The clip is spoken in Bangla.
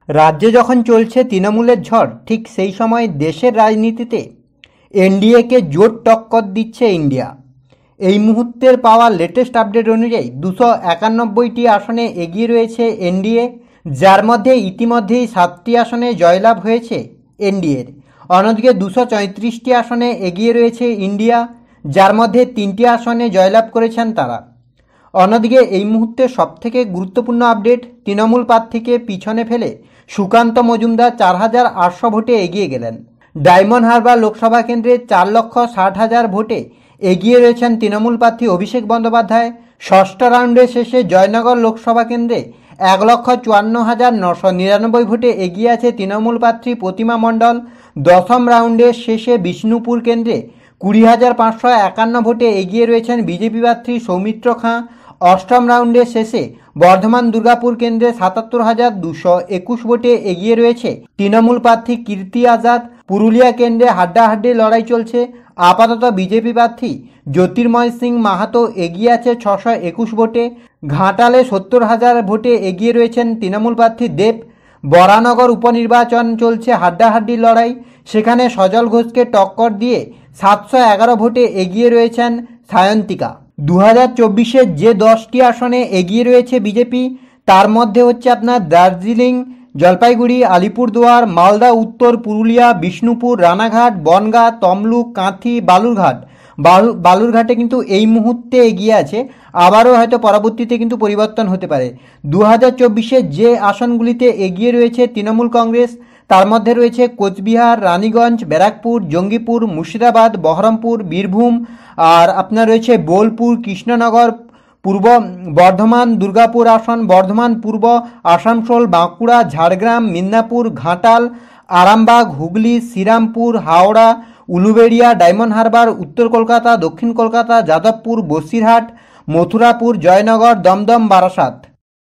রাজ্যে যখন চলছে তৃণমূলের ঝড়, ঠিক সেই সময় দেশের রাজনীতিতে এনডিএকে জোর টক্কর দিচ্ছে ইন্ডিয়া। এই মুহূর্তের পাওয়া লেটেস্ট আপডেট অনুযায়ী 291টি আসনে এগিয়ে রয়েছে এনডিএ, যার মধ্যে ইতিমধ্যেই 7টি আসনে জয়লাভ হয়েছে এনডিএর। অন্যদিকে 234টি আসনে এগিয়ে রয়েছে ইন্ডিয়া, যার মধ্যে 3টি আসনে জয়লাভ করেছেন তারা। অন্যদিকে এই মুহূর্তে সবথেকে গুরুত্বপূর্ণ আপডেট, তৃণমূল প্রার্থীকে পিছনে ফেলে সুকান্ত মজুমদার 4,800 ভোটে এগিয়ে গেলেন। ডায়মন্ড হারবার লোকসভা কেন্দ্রে 4,60,000 ভোটে এগিয়ে রয়েছেন তৃণমূল প্রার্থী অভিষেক বন্দ্যোপাধ্যায়। ষষ্ঠ রাউন্ডের শেষে জয়নগর লোকসভা কেন্দ্রে 1,54,999 ভোটে এগিয়ে আছে তৃণমূল প্রার্থী প্রতিমা মণ্ডল। দশম রাউন্ডের শেষে বিষ্ণুপুর কেন্দ্রে 20,551 ভোটে এগিয়ে রয়েছেন বিজেপি প্রার্থী সৌমিত্র খাঁ। অষ্টম রাউন্ডের শেষে বর্ধমান দুর্গাপুর কেন্দ্রে 77,221 ভোটে এগিয়ে রয়েছে তৃণমূল প্রার্থী কীর্তি আজাদ। পুরুলিয়া কেন্দ্রে হাড্ডাহাড্ডি লড়াই চলছে। আপাতত বিজেপি প্রার্থী জ্যোতির্ময় সিং মাহাতো এগিয়ে আছে 621 ভোটে। ঘাটালে 70,000 ভোটে এগিয়ে রয়েছেন তৃণমূল প্রার্থী দেব। বরানগর উপনির্বাচন চলছে হাড্ডাহাড্ডি লড়াই, সেখানে সজল ঘোষকে টক্কর দিয়ে 711 ভোটে এগিয়ে রয়েছেন সায়ন্তিকা। 2024-এ যে 10টি আসনে এগিয়ে রয়েছে বিজেপি, তার মধ্যে হচ্ছে আপনার দার্জিলিং, জলপাইগুড়ি, আলিপুরদুয়ার, মালদা উত্তর, পুরুলিয়া, বিষ্ণুপুর, রানাঘাট, বনগাঁ, তমলুক, কাঁথি, বালুরঘাট। বালুরঘাটে কিন্তু এই মুহূর্তে এগিয়ে আছে, আবারও হয়তো পরবর্তীতে কিন্তু পরিবর্তন হতে পারে। 2024-এ যে আসনগুলিতে এগিয়ে রয়েছে তৃণমূল কংগ্রেস, তার মধ্যে রয়েছে কোচবিহার, রানীগঞ্জ, ব্যারাকপুর, জঙ্গিপুর, মুর্শিদাবাদ, বহরমপুর, বীরভূম, আর আপনার রয়েছে বোলপুর, কৃষ্ণনগর, পূর্ব বর্ধমান দুর্গাপুর আসন, বর্ধমান পূর্ব, আসানসোল, বাঁকুড়া, ঝাড়গ্রাম, মিদনাপুর, ঘাটাল, আরামবাগ, হুগলি, শ্রীরামপুর, হাওড়া, উলুবেড়িয়া, ডায়মন্ড হারবার, উত্তর কলকাতা, দক্ষিণ কলকাতা, যাদবপুর, বসিরহাট, মথুরাপুর, জয়নগর, দমদম, বারাসাত।